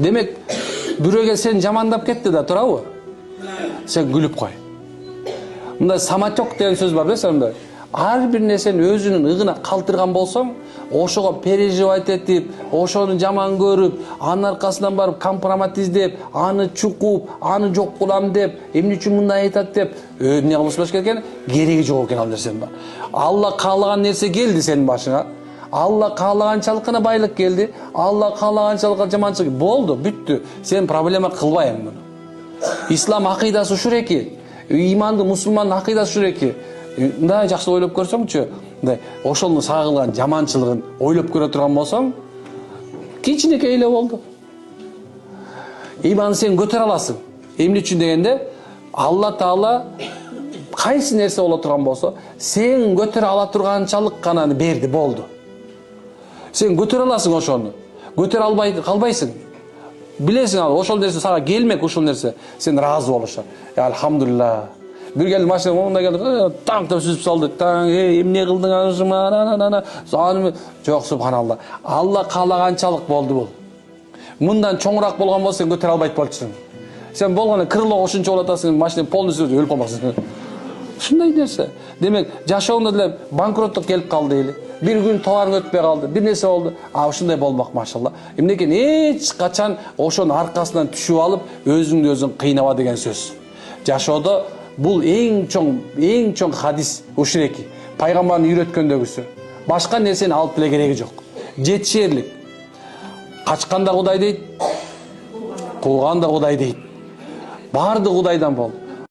Демек бирөөгө сен жамандап кетти да турабы? Сен күлүп кой. Мында самачок деген сөз бар да мындай. Ар бир нерсени өзүнүн ыгына калтырган болсоң, ошого переживать этип, ошону жаман көрүп, анын аркасынан барып компромат издеп, аны чукуп, аны жок кылам деп, эмне үчүн мындай айтат деп, эмне кылышпаш керек экен? Кереги жок экен ал нерсенин бар. Алла каалаган нерсе келди сенин башыңа. Алла каалаганчалык гана байлык келди. Алла каалаганчалык жаманчылык болду, бүттү. Сен проблема кылбайсың муну. Ислам акыйдасы ушул эки. Иманды мусулмандын акыйдасы ушул эки. Мындай жакшы ойлоп көрсөңчү, мындай ошону сага кылган жаманчылыгын ойлоп көрө турган болсоң, кичинекей эле болду. Иманды сен көтөрө аласың. Эмне үчүн дегенде, Алла Таала кайсы нерсе боло турган болсо, сен көтөрө ала турганчалык гана берди, болду. Сен көтөрө аласың ошону. Көтөрө албай калбайсың. Билесиң ал ошол нерсе сага келмек, ушул нерсе сен разы болушат. Алхамдулилlah. Bir geldi maşına onunla geldi. Tank da süzüp saldı. Tank emne kıldın anışıma. Sanım çok subhanallah. Allah kalagançalık boldu bul. Мындан чоңураак болгон болсо сен көтөрө албайт болчусуң. Сен болгону крыло ошунча болотасың, машина полностью өлүп калмаксың. Ушундай нерсе. Демек, жашооңдо деле банкроттук келип калды эле. Bir gün товарың өтпөй калды, bir нерсе болду. Ушундай болмок машалла. Эмнекен эч качан ошонун аркасынан түшүп алып, өзүңдү өзүң кыйнаба деген сөз. Жашоодо бул эң чоң хадис ушул эки. Пайгамбардын үйрөткөндөгүсү. Башка нерсени алып деле кереги жок. Жетишерлик. Качканда Кудай дейт, кууганда Кудай дейт. Баардыгы Кудайдан болду.